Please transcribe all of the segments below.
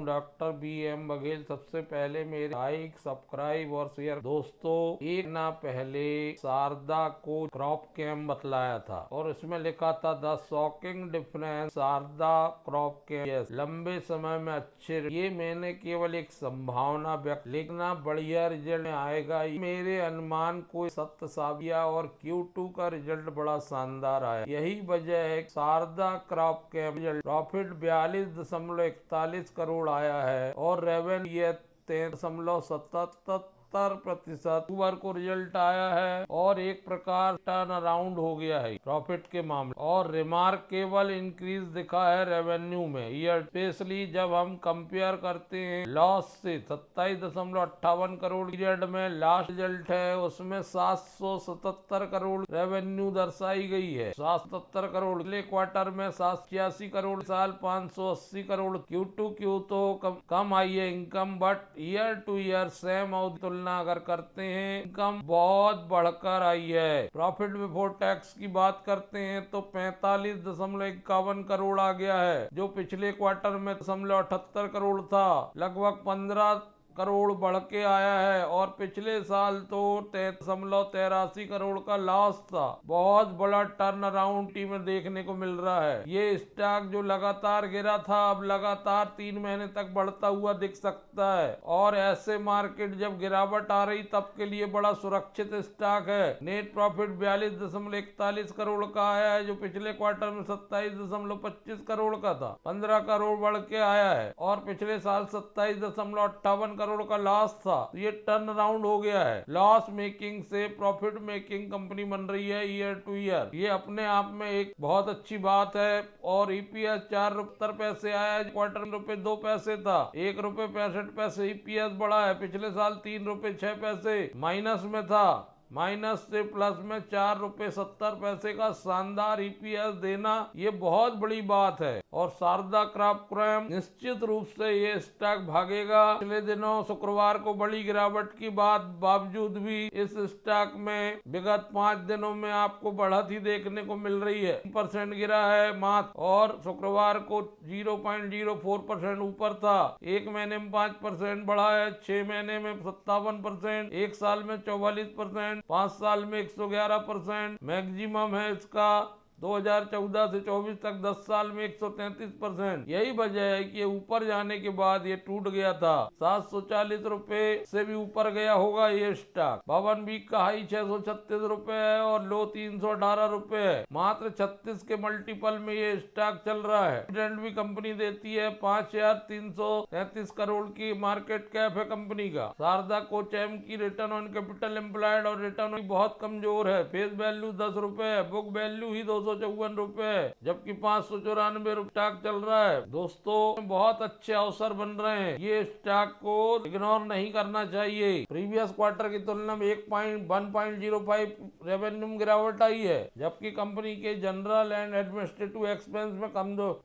Doctor BM Baghel. सबसे पहले मेरे लाइक, सब्सक्राइब और शेयर। दोस्तों, एक ना पहले शारदा को क्रॉप कैम बतलाया था और इसमें लिखा था the shocking difference Sharda Cropchem लंबे समय में अच्छे। ये मैंने केवल एक संभावना व्यक्त, लेकिन बढ़िया रिजल्ट आएगा। मेरे अनुमान को सत्य साबित किया और Q2 का रिजल्ट बड़ा शानदार आया। यही वजह है शारदा क्रॉप कैम प्रॉफिट 42.41 करोड़ आया है और रेवेन्यू 13.77% को रिजल्ट आया है और एक प्रकार टर्न अराउंड हो गया है प्रॉफिट के मामले और रिमार्केबल इंक्रीज दिखा है रेवेन्यू में ईयर, स्पेशली जब हम कंपेयर करते हैं लॉस से। 27.58 करोड़ पीरियड में लास्ट रिजल्ट है, उसमें 777 करोड़ रेवेन्यू दर्शाई गई है। 777 करोड़ पिछले क्वार्टर में 786 करोड़, साल 580 करोड़। Q2 तो कम आई है income, but year two year same तुलना अगर करते हैं इनकम बहुत बढ़कर आई है। प्रॉफिट बिफोर टैक्स की बात करते हैं तो 45.51 करोड़ आ गया है, जो पिछले क्वार्टर में 78 करोड़ था, लगभग 15 करोड़ बढ़ के आया है और पिछले साल तो 83 करोड़ का लॉस था। बहुत बड़ा टर्न अराउंड में देखने को मिल रहा है। ये स्टॉक जो लगातार गिरा था अब लगातार 3 महीने तक बढ़ता हुआ दिख सकता है और ऐसे मार्केट जब गिरावट आ रही तब के लिए बड़ा सुरक्षित स्टॉक है। नेट प्रॉफिट 42.41 करोड़ का आया है, जो पिछले क्वार्टर में 27.25 करोड़ का था, 15 करोड़ बढ़ के आया है और पिछले साल 27.58 करोड़ का लॉस था। ये टर्न अराउंड हो गया है। लॉस मेकिंग से प्रॉफिट मेकिंग कंपनी बन रही है ईयर टू ईयर। ये अपने आप में एक बहुत अच्छी बात है और EPS 4 पैसे आया है, क्वार्टर में ₹2 था, ₹1.65 EPS बढ़ा है। पिछले साल ₹3.06 माइनस में था, माइनस से प्लस में ₹4.70 का शानदार EPS देना ये बहुत बड़ी बात है और शारदा क्रॉप कैम निश्चित रूप से ये स्टॉक भागेगा। पिछले दिनों शुक्रवार को बड़ी गिरावट की बावजूद भी इस स्टॉक में विगत 5 दिनों में आपको बढ़त ही देखने को मिल रही है। 3% गिरा है मात्र और शुक्रवार को 0.04% ऊपर था। एक महीने में 5% बढ़ा है, 6 महीने में 57%, एक साल में 44%, 5 साल में 111%। मैक्सिमम है इसका 2014 से 24 तक 10 साल में 133%। यही वजह है कि ये ऊपर जाने के बाद ये टूट गया था। 740 रुपए से भी ऊपर गया होगा ये स्टॉक। 52 वीक का हाई 636 रुपए है और लो 318 रुपए है। मात्र 36 के मल्टीपल में ये स्टॉक चल रहा है। डिविडेंड भी कंपनी देती है, 5333 करोड़ की मार्केट कैप है कंपनी का। शारदा कोचैम की रिटर्न ऑन कैपिटल एम्प्लॉयड और रिटर्न बहुत कमजोर है। फेस वैल्यू 10 रुपए है, बुक वैल्यू ही 254 रुपए है, जबकि 594 रुपए स्टॉक चल रहा है। दोस्तों, बहुत अच्छे अवसर बन रहे हैं, ये स्टॉक को इग्नोर नहीं करना चाहिए। प्रीवियस क्वार्टर की तुलना में 1.05 रेवेन्यू में गिरावट आई है, जबकि कंपनी के जनरल एंड एडमिनिस्ट्रेटिव एक्सपेंस में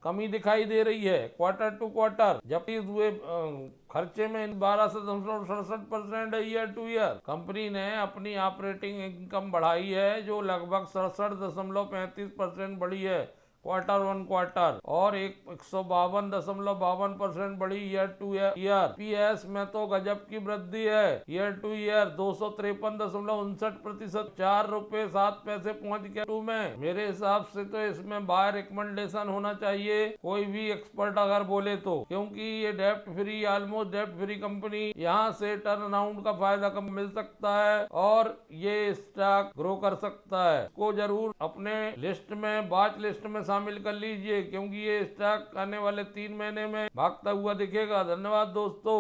कमी दिखाई दे रही है क्वार्टर टू क्वार्टर, जबकि हुए खर्चे में 12.67% है ईयर टू ईयर। कंपनी ने अपनी ऑपरेटिंग इनकम बढ़ाई है, जो लगभग 67.35% बढ़ी है क्वार्टर वन क्वार्टर और 152.52% बढ़ी ईयर टू ईयर। PS में तो गजब की वृद्धि है ईयर टू ईयर, 253.59%, ₹4.07 पहुंच गया टू में। मेरे हिसाब से तो इसमें बाय रिकमेंडेशन होना चाहिए, कोई भी एक्सपर्ट अगर बोले तो, क्योंकि ये डेप्ट फ्री, ऑलमोस्ट डेप्ट फ्री कंपनी, यहाँ से टर्न अराउंड का फायदा कम मिल सकता है और ये स्टॉक ग्रो कर सकता है। इसको जरूर अपने लिस्ट में, वॉच लिस्ट में शामिल कर लीजिए, क्योंकि ये स्टॉक आने वाले 3 महीने में भागता हुआ दिखेगा। धन्यवाद दोस्तों।